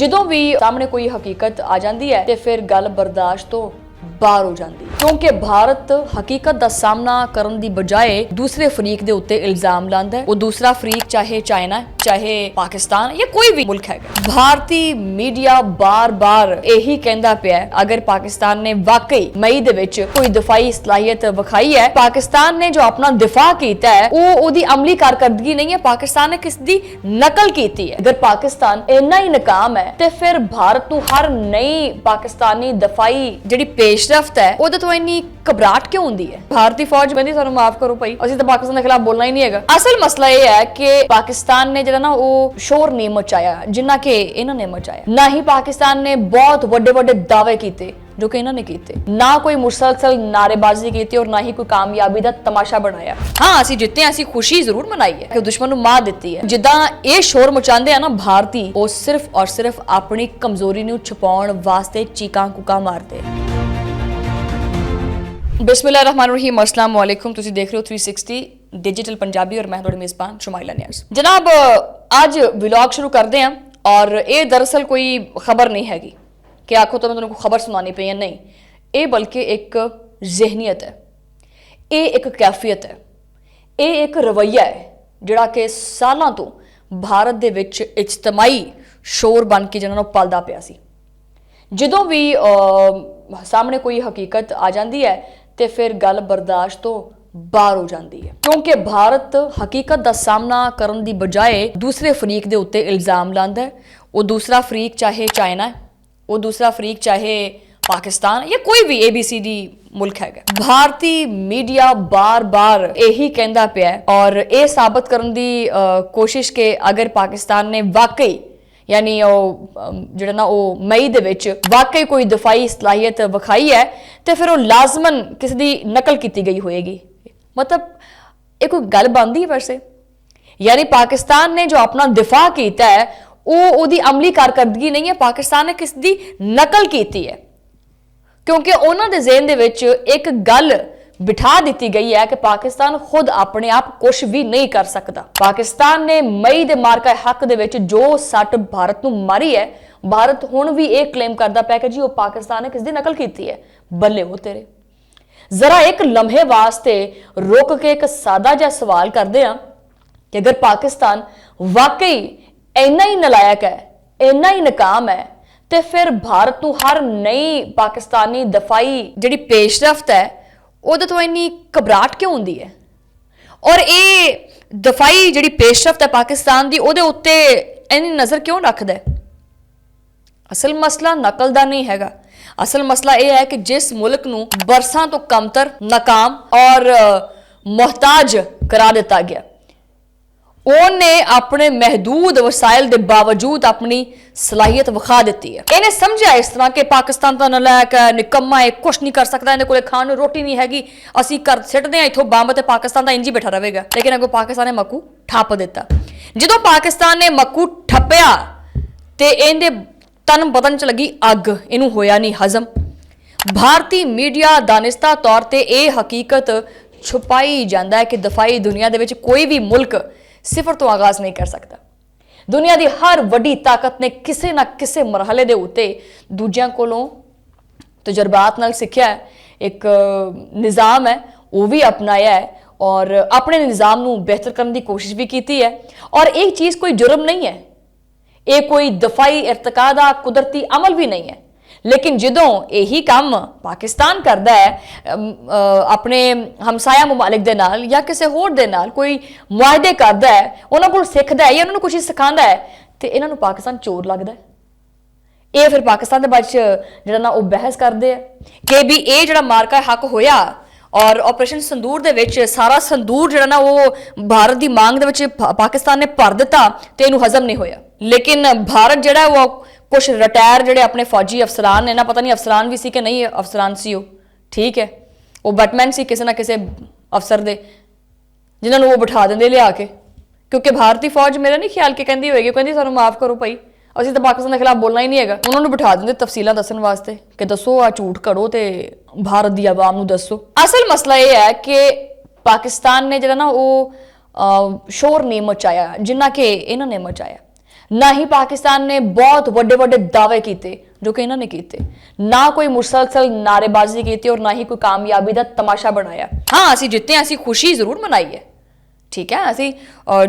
ਜਦੋਂ ਵੀ ਸਾਹਮਣੇ ਕੋਈ ਹਕੀਕਤ ਆ ਜਾਂਦੀ ਹੈ ਤੇ ਫਿਰ ਗੱਲ ਬਰਦਾਸ਼ਤ ਤੋਂ ਬਾਹਰ ਹੋ ਜਾਂਦੀ ਹੈ ਕਿਉਂਕਿ ਭਾਰਤ ਹਕੀਕਤ ਦਾ ਸਾਹਮਣਾ ਕਰਨ ਦੀ ਬਜਾਏ ਦੂਸਰੇ ਫਰੀਕ ਦੇ ਉੱਤੇ ਇਲਜ਼ਾਮ ਲਾਉਂਦਾ ਹੈ। ਉਹ ਦੂਸਰਾ ਫਰੀਕ ਚਾਹੇ ਚਾਈਨਾ ਚਾਹੇ ਪਾਕਿਸਤਾਨ ਜਾਂ ਕੋਈ ਵੀ ਮੁਲਕ ਹੈਗਾ। ਭਾਰਤੀ ਮੀਡੀਆ ਬਾਰ-ਬਾਰ ਇਹੀ ਕਹਿੰਦਾ ਪਿਆ ਅਗਰ ਪਾਕਿਸਤਾਨ ਨੇ ਵਾਕਈ ਮਈ ਦੇ ਵਿੱਚ ਕੋਈ ਦਿਫਾਈ ਸਲਾਹੀਅਤ ਵਿਖਾਈ ਹੈ, ਪਾਕਿਸਤਾਨ ਨੇ ਜੋ ਆਪਣਾ ਦਿਫਾ ਕੀਤਾ ਹੈ ਉਹ ਉਹਦੀ ਅਮਲੀ ਕਾਰਕਰਦਗੀ ਨਹੀਂ ਹੈ, ਪਾਕਿਸਤਾਨ ਨੇ ਕਿਸ ਦੀ ਨਕਲ ਕੀਤੀ ਹੈ। ਅਗਰ ਪਾਕਿਸਤਾਨ ਇੰਨਾ ਹੀ ਨਾਕਾਮ ਹੈ ਤੇ ਫਿਰ ਭਾਰਤ ਨੂੰ ਹਰ ਨਈ ਪਾਕਿਸਤਾਨੀ ਦਿਫਾਈ ਜਿਹੜੀ ਪੇਸ਼ਰਫਤ ਹੈ ਉਹਦੇ ਤੋਂ ਇੰਨੀ ਘਬਰਾਹਟ ਕਿਉਂ ਹੁੰਦੀ ਹੈ? ਭਾਰਤੀ ਫੌਜ ਕਹਿੰਦੀ ਸਾਨੂੰ ਮਾਫ ਕਰੋ ਭਾਈ, ਅਸੀਂ ਤਾਂ ਪਾਕਿਸਤਾਨ ਦੇ ਖਿਲਾਫ ਬੋਲਣਾ ਹੀ ਨਹੀਂ ਹੈਗਾ। ਅਸਲ ਮਸਲਾ ਇਹ ਹੈ ਕਿ ਪਾਕਿਸਤਾਨ ਨੇ ਜਿਹੜਾ ਨਾ ਉਹ ਸ਼ੋਰ ਨਹੀਂ ਮਚਾਇਆ ਜਿੰਨਾ ਕਿ ਇਹਨਾਂ ਨੇ ਮਚਾਇਆ। ਨਾ ਹੀ ਪਾਕਿਸਤਾਨ ਨੇ ਬਹੁਤ ਵੱਡੇ ਵੱਡੇ ਦਾਅਵੇ ਕੀਤੇ ਜੋ ਕਿ ਇਹਨਾਂ ਨੇ ਕੀਤੇ, ਨਾ ਕੋਈ ਮੁਸਲਸਲ ਨਾਰੇਬਾਜ਼ੀ ਕੀਤੀ ਔਰ ਨਾ ਹੀ ਕੋਈ ਕਾਮਯਾਬੀ ਦਾ ਤਮਾਸ਼ਾ ਬਣਾਇਆ। ਹਾਂ ਅਸੀਂ ਜਿੱਤੇ, ਅਸੀਂ ਖੁਸ਼ੀ ਜ਼ਰੂਰ ਮਨਾਈ ਹੈ ਕਿ ਦੁਸ਼ਮਣ ਨੂੰ ਮਾਰ ਦਿੱਤੀ ਹੈ। ਜਿੱਦਾਂ ਇਹ ਸ਼ੋਰ ਮਚਾਉਂਦੇ ਆ ਨਾ ਭਾਰਤੀ, ਉਹ ਸਿਰਫ ਔਰ ਸਿਰਫ ਆਪਣੀ ਕਮਜ਼ੋਰੀ ਨੂੰ ਛੁਪਾਉਣ ਵਾਸਤੇ ਚੀਕਾਂ ਕੁਕਾਂ ਮਾਰਦੇ। ਬਿਸਮਿल्लाहिर्रहमानिर्रहीम, अस्सलाम वालेकुम। ਤੁਸੀਂ ਦੇਖ ਰਹੇ ਹੋ 360 डिजिटल पंजाबी और मैं ਤੁਹਾਡੀ ਮੇਜ਼ਬਾਨ ਸ਼ਮਾਇਲਾ ਨਿਆਜ਼। ਜਨਾਬ ਅੱਜ ਵਲੌਗ ਸ਼ੁਰੂ ਕਰਦੇ ਹਾਂ ਔਰ ਇਹ ਦਰਅਸਲ ਕੋਈ ਖਬਰ ਨਹੀਂ ਹੈਗੀ ਕਿ ਆਖੋ ਤਾਂ ਮੈਂ ਤੁਹਾਨੂੰ ਕੋਈ ਖਬਰ ਸੁਣਾਣੀ ਪਈ ਹੈ, ਨਹੀਂ। ਇਹ ਬਲਕਿ ਇੱਕ ਜ਼ਿਹਨੀਅਤ ਹੈ, ਇਹ ਇੱਕ ਕੈਫੀਅਤ ਹੈ, ਇਹ ਇੱਕ ਰਵੱਈਆ ਹੈ ਜਿਹੜਾ ਕਿ ਸਾਲਾਂ ਤੋਂ ਭਾਰਤ ਦੇ ਵਿੱਚ ਇਜਤਮਾਈ ਸ਼ੋਰ ਬਣ ਕੇ ਜਿਹਨਾਂ ਨੂੰ ਪਲਦਾ ਪਿਆ ਸੀ। ਜਦੋਂ ਵੀ ਸਾਹਮਣੇ ਕੋਈ ਹਕੀਕਤ ਆ ਜਾਂਦੀ ਹੈ ਤੇ ਫਿਰ ਗੱਲ ਬਰਦਾਸ਼ਤ ਤੋਂ ਬਾਹਰ ਹੋ ਜਾਂਦੀ ਹੈ ਕਿਉਂਕਿ ਭਾਰਤ ਹਕੀਕਤ ਦਾ ਸਾਹਮਣਾ ਕਰਨ ਦੀ ਬਜਾਏ ਦੂਸਰੇ ਫਰੀਕ ਦੇ ਉੱਤੇ ਇਲਜ਼ਾਮ ਲਾਉਂਦਾ ਹੈ। ਉਹ ਦੂਸਰਾ ਫਰੀਕ ਚਾਹੇ ਚਾਈਨਾ ਹੈ, ਉਹ ਦੂਸਰਾ ਫਰੀਕ ਚਾਹੇ ਪਾਕਿਸਤਾਨ ਜਾਂ ਕੋਈ ਵੀ ABCD ਮੁਲਕ ਹੈਗਾ। ਭਾਰਤੀ ਮੀਡੀਆ ਬਾਰ-ਬਾਰ ਇਹੀ ਕਹਿੰਦਾ ਪਿਆ ਔਰ ਇਹ ਸਾਬਤ ਕਰਨ ਦੀ ਕੋਸ਼ਿਸ਼ ਕਿ ਅਗਰ ਪਾਕਿਸਤਾਨ ਨੇ ਵਾਕਈ यानी ਜਿਹੜਾ ਨਾ ਉਹ ਮਈ ਦੇ ਵਿੱਚ ਵਾਕਈ ਕੋਈ ਦਿਫਾਈ ਸਲਾਹੀਅਤ ਵਿਖਾਈ ਹੈ ਤੇ ਫਿਰ ਉਹ ਲਾਜ਼ਮਨ ਕਿਸੇ ਦੀ ਨਕਲ ਕੀਤੀ ਗਈ ਹੋਏਗੀ। ਮਤਲਬ ਇਹ ਕੋਈ ਗੱਲ ਬਣਦੀ ਹੈ ਵੈਸੇ? ਯਾਨੀ ਪਾਕਿਸਤਾਨ ਨੇ ਜੋ ਆਪਣਾ ਦਿਫਾ ਕੀਤਾ ਹੈ ਉਹ ਉਹਦੀ ਅਮਲੀ ਕਾਰਕਰਦਗੀ ਨਹੀਂ ਹੈ, ਪਾਕਿਸਤਾਨ ਨੇ ਕਿਸ ਦੀ ਨਕਲ ਕੀਤੀ ਹੈ ਕਿਉਂਕਿ ਉਹਨਾਂ ਦੇ ਜ਼ਿਹਨ ਦੇ ਵਿੱਚ ਇੱਕ ਗੱਲ ਬਿਠਾ ਦਿੱਤੀ ਗਈ ਹੈ ਕਿ ਪਾਕਿਸਤਾਨ ਖੁਦ ਆਪਣੇ ਆਪ ਕੁਝ ਵੀ ਨਹੀਂ ਕਰ ਸਕਦਾ। ਪਾਕਿਸਤਾਨ ਨੇ ਮਈ ਦੇ ਮਾਰਕਾ ਹੱਕ ਦੇ ਵਿੱਚ ਜੋ ਸੱਟ ਭਾਰਤ ਨੂੰ ਮਾਰੀ ਹੈ, ਭਾਰਤ ਹੁਣ ਵੀ ਇਹ ਕਲੇਮ ਕਰਦਾ ਪਿਆ ਕਿ ਜੀ ਉਹ ਪਾਕਿਸਤਾਨ ਨੇ ਕਿਸ ਦੀ ਨਕਲ ਕੀਤੀ ਹੈ। ਬੱਲੇ ਹੋ ਤੇਰੇ। ਜ਼ਰਾ ਇੱਕ ਲਮਹੇ ਵਾਸਤੇ ਰੁਕ ਕੇ ਇੱਕ ਸਾਦਾ ਜਿਹਾ ਸਵਾਲ ਕਰਦੇ ਹਾਂ ਕਿ ਅਗਰ ਪਾਕਿਸਤਾਨ ਵਾਕਈ ਇੰਨਾ ਹੀ ਨਲਾਇਕ ਹੈ, ਇੰਨਾ ਹੀ ਨਾਕਾਮ ਹੈ ਤੇ ਫਿਰ ਭਾਰਤ ਨੂੰ ਹਰ ਨਈ ਪਾਕਿਸਤਾਨੀ ਦਫਾਈ ਜਿਹੜੀ ਪੇਸ਼ਰਫਤ ਹੈ ਉਹਦੇ ਤੋਂ ਇੰਨੀ ਘਬਰਾਹਟ ਕਿਉਂ ਹੁੰਦੀ ਹੈ? ਔਰ ਇਹ ਦਫਾਈ ਜਿਹੜੀ ਪੇਸ਼ਰਫਤ ਹੈ ਪਾਕਿਸਤਾਨ ਦੀ ਉਹਦੇ ਉੱਤੇ ਇੰਨੀ ਨਜ਼ਰ ਕਿਉਂ ਰੱਖਦਾ ਹੈ? ਅਸਲ ਮਸਲਾ ਨਕਲ ਦਾ ਨਹੀਂ ਹੈਗਾ। ਅਸਲ ਮਸਲਾ ਇਹ ਹੈ ਕਿ ਜਿਸ ਮੁਲਕ ਨੂੰ ਬਰਸਾਂ ਤੋਂ ਕਮਤਰ, ਨਾਕਾਮ ਔਰ ਮੁਹਤਾਜ ਕਰਾ ਦਿੱਤਾ ਗਿਆ, ਉਹਨੇ ਆਪਣੇ ਮਹਦੂਦ ਵਸਾਇਲ ਦੇ ਬਾਵਜੂਦ ਆਪਣੀ ਸਲਾਹੀਅਤ ਵਿਖਾ ਦਿੱਤੀ ਹੈ। ਇਹਨੇ ਸਮਝਿਆ ਇਸ ਤਰ੍ਹਾਂ ਕਿ ਪਾਕਿਸਤਾਨ ਤਾਂ ਨਲਾਇਕ ਹੈ, ਨਿਕੰਮਾ ਹੈ, ਕੁਛ ਨਹੀਂ ਕਰ ਸਕਦਾ, ਇਹਦੇ ਕੋਲੇ ਖਾਣ ਨੂੰ ਰੋਟੀ ਨਹੀਂ ਹੈਗੀ, ਅਸੀਂ ਕਰ ਸਿੱਟਦੇ ਹਾਂ ਇੱਥੋਂ ਬੰਬ ਤੇ ਪਾਕਿਸਤਾਨ ਦਾ ਇੰਜ ਹੀ ਬੈਠਾ ਰਹੇਗਾ। ਲੇਕਿਨ ਅਗੋ ਪਾਕਿਸਤਾਨ ਨੇ ਮੱਕੂ ਠੱਪ ਦਿੱਤਾ। ਜਦੋਂ ਪਾਕਿਸਤਾਨ ਨੇ ਮੱਕੂ ਠੱਪਿਆ ਤੇ ਇਹਦੇ ਤਨ ਬਦਨ ਚ ਲੱਗੀ ਅੱਗ, ਇਹਨੂੰ ਹੋਇਆ ਨਹੀਂ ਹਜ਼ਮ। ਭਾਰਤੀ ਮੀਡੀਆ ਦਾਨਿਸਤਾ ਤੌਰ ਤੇ ਇਹ ਹਕੀਕਤ ਛੁਪਾਈ ਜਾਂਦਾ ਹੈ ਕਿ ਦਫਾਈ ਦੁਨੀਆ ਦੇ ਵਿੱਚ ਕੋਈ ਵੀ ਮੁਲਕ ਸਿਫਰ ਤੋਂ ਆਗਾਜ਼ ਨਹੀਂ ਕਰ ਸਕਦਾ। ਦੁਨੀਆ ਦੀ ਹਰ ਵੱਡੀ ਤਾਕਤ ਨੇ ਕਿਸੇ ਨਾ ਕਿਸੇ ਮਰਹਲੇ ਦੇ ਉੱਤੇ ਦੂਜਿਆਂ ਕੋਲੋਂ ਤਜਰਬਾਤ ਨਾਲ ਸਿੱਖਿਆ ਇੱਕ ਨਿਜ਼ਾਮ ਹੈ ਉਹ ਵੀ ਅਪਣਾਇਆ ਹੈ ਔਰ ਆਪਣੇ ਨਿਜ਼ਾਮ ਨੂੰ ਬਿਹਤਰ ਕਰਨ ਦੀ ਕੋਸ਼ਿਸ਼ ਵੀ ਕੀਤੀ ਹੈ। ਔਰ ਇਹ ਚੀਜ਼ ਕੋਈ ਜੁਰਮ ਨਹੀਂ ਹੈ, ਇਹ ਕੋਈ ਦਫਾਈ ਇਰਤਕਾ ਦਾ ਕੁਦਰਤੀ ਅਮਲ ਵੀ ਨਹੀਂ ਹੈ। ਲੇਕਿਨ ਜਦੋਂ ਇਹੀ ਕੰਮ ਪਾਕਿਸਤਾਨ ਕਰਦਾ ਹੈ ਆਪਣੇ ਹਮਸਾਇਆ ਮੁਮਾਲਿਕ ਦੇ ਨਾਲ ਜਾਂ ਕਿਸੇ ਹੋਰ ਦੇ ਨਾਲ ਕੋਈ ਮੁਆਹਦੇ ਕਰਦਾ ਹੈ, ਉਹਨਾਂ ਕੋਲ ਸਿੱਖਦਾ ਹੈ ਜਾਂ ਉਹਨਾਂ ਨੂੰ ਕੁਝ ਸਿਖਾਉਂਦਾ ਹੈ ਤੇ ਇਹਨਾਂ ਨੂੰ ਪਾਕਿਸਤਾਨ ਚੋਰ ਲੱਗਦਾ ਹੈ। ਇਹ ਫਿਰ ਪਾਕਿਸਤਾਨ ਦੇ ਬਾਰੇ ਜਿਹੜਾ ਨਾ ਉਹ ਬਹਿਸ ਕਰਦੇ ਆ ਕਿ ਵੀ ਇਹ ਜਿਹੜਾ ਮਾਰਕਾ ਹੱਕ ਹੋਇਆ ਔਰ ਆਪਰੇਸ਼ਨ ਸੰਦੂਰ ਦੇ ਵਿੱਚ ਸਾਰਾ ਸੰਦੂਰ ਜਿਹੜਾ ਨਾ ਉਹ ਭਾਰਤ ਦੀ ਮੰਗ ਦੇ ਵਿੱਚ ਪਾਕਿਸਤਾਨ ਨੇ ਭਰ ਦਿੱਤਾ ਤੇ ਇਹਨੂੰ ਹਜ਼ਮ ਨਹੀਂ ਹੋਇਆ। ਲੇਕਿਨ ਭਾਰਤ ਜਿਹੜਾ ਉਹ ਕੁਛ ਰਿਟਾਇਰ ਜਿਹੜੇ ਆਪਣੇ ਫੌਜੀ ਅਫਸਰਾਨ ਨੇ ਨਾ, ਪਤਾ ਨਹੀਂ ਅਫਸਰਾਨ ਵੀ ਸੀ ਕਿ ਨਹੀਂ ਅਫਸਰਾਨ ਸੀ, ਉਹ ਠੀਕ ਹੈ, ਉਹ ਬਟਮੈਨ ਸੀ ਕਿਸੇ ਨਾ ਕਿਸੇ ਅਫਸਰ ਦੇ ਜਿਨ੍ਹਾਂ ਨੂੰ ਉਹ ਬਿਠਾ ਦਿੰਦੇ ਲਿਆ ਕੇ ਕਿਉਂਕਿ ਭਾਰਤੀ ਫੌਜ ਮੇਰਾ ਨਹੀਂ ਖਿਆਲ ਕਿ ਕਹਿੰਦੀ ਹੋਏਗੀ, ਕਹਿੰਦੀ ਸਾਨੂੰ ਮਾਫ ਕਰੋ ਭਾਈ, ਅਸੀਂ ਤਾਂ ਪਾਕਿਸਤਾਨ ਦੇ ਖਿਲਾਫ ਬੋਲਣਾ ਹੀ ਨਹੀਂ ਹੈਗਾ। ਉਹਨਾਂ ਨੂੰ ਬਿਠਾ ਦਿੰਦੇ ਤਫਸੀਲਾਂ ਦੱਸਣ ਵਾਸਤੇ ਕਿ ਦੱਸੋ ਆ ਝੂਠ ਘੜੋ ਤੇ ਭਾਰਤ ਦੀ ਆਵਾਮ ਨੂੰ ਦੱਸੋ। ਅਸਲ ਮਸਲਾ ਇਹ ਹੈ ਕਿ ਪਾਕਿਸਤਾਨ ਨੇ ਜਿਹੜਾ ਨਾ ਉਹ ਸ਼ੋਰ ਨਹੀਂ ਮਚਾਇਆ ਜਿੰਨਾ ਕਿ ਇਹਨਾਂ ਨੇ ਮਚਾਇਆ। ना ही पाकिस्तान ने बहुत ਵੱਡੇ ਵੱਡੇ दावे ਕੀਤੇ जो कि इन्होंने कीते, ना कोई मुसलसल नारेबाजी की और ना ही कोई कामयाबी का तमाशा बनाया। हाँ असी जिते, असी खुशी जरूर मनाई है, ठीक है, असी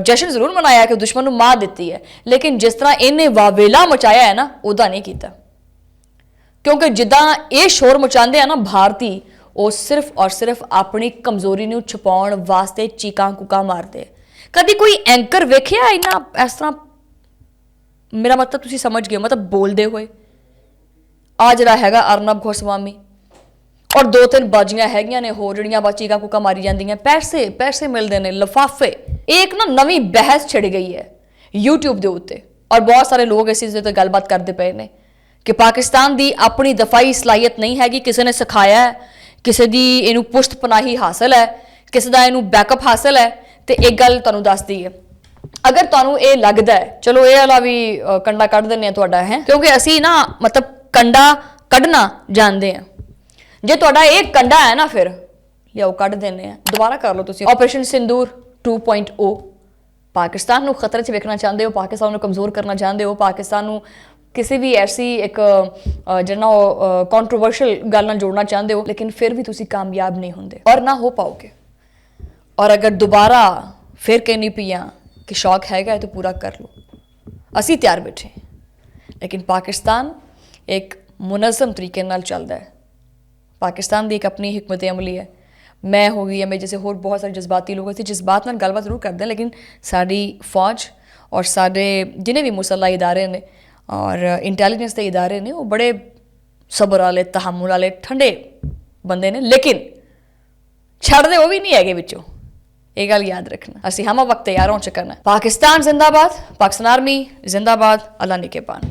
जश्न जरूर मनाया कि दुश्मन को मार दी है, लेकिन जिस तरह इन्हें वावेला मचाया है ना उदा नहीं किया। क्योंकि जिदा ये शोर मचाते हैं ना भारती, वो सिर्फ और सिर्फ अपनी कमजोरी को छुपाने वास्ते चीकां कूकां मारते। कभी कोई एंकर वेखिया इन्ना इस तरह, मेरा मतलब तुसी समझ गए, मतलब बोलते हुए आ जरा हैगा अर्नब गोस्वामी और 2-3 बाजियां हैगियां ने होर जड़ियां बस चीकां कूकां मारी जांदियां, पैसे पैसे मिलते हैं, लिफाफे। एक ना नवी बहस छिड़ गई है यूट्यूब के उत्ते और बहुत सारे लोग इस चीज़ पर गलबात करते पे ने कि पाकिस्तान की अपनी दफाई सलाहियत नहीं हैगी, किसी ने सिखाया है, किसी की इनू पुश्त पनाही हासिल है, किसी का इनू बैकअप हासिल है। तो एक गल तुहानूं दस दी है, अगर तुहानूं ये लगता है, चलो ये वाला भी कंडा कढ़ दिंदे तुहाडा है, क्योंकि असी ना मतलब कंडा कढ़ना जानते हैं। जे तुहाडा एक कंडा है ना फिर लियाओ कढ़ देने हैं, दोबारा कर लो तुसीं। ऑपरेशन सिंदूर 2.0, पाकिस्तान को खतरे च वेखना चाहते हो, पाकिस्तान को कमज़ोर करना चाहते हो, पाकिस्तान को किसी भी ऐसी एक जिन्ना कॉन्ट्रोवर्शियल गल नाल जोड़ना चाहते हो, लेकिन फिर भी तुसीं कामयाब नहीं होंगे और ना हो पाओगे। और अगर दोबारा फिर कहनी पियाँ कि शौक हैगा तो पूरा कर लो, असी तैयार बैठे। लेकिन पाकिस्तान एक मुनज़्ज़म तरीके नाल चलता है, पाकिस्तान की एक अपनी हिकमत अमली है। मैं हो गई है, मैं जैसे होर बहुत सारे जज्बाती लोग थे जज्बात नाल गलबात जरूर करते हैं, लेकिन साड़ी फौज और साढ़े जिन्हें भी मुसल्ला इदारे ने और इंटैलीजेंस के इदारे ने वो बड़े सबर वाले, तहम्मुल वाले, ठंडे बंदे ने, लेकिन छड़ते वो भी नहीं है विचों। ये गल याद रखना, असी हम वक्त तैयार हो चुका है। पाकिस्तान जिंदाबाद, पाकिस्तान आर्मी जिंदाबाद, अल्लाह निगहबान।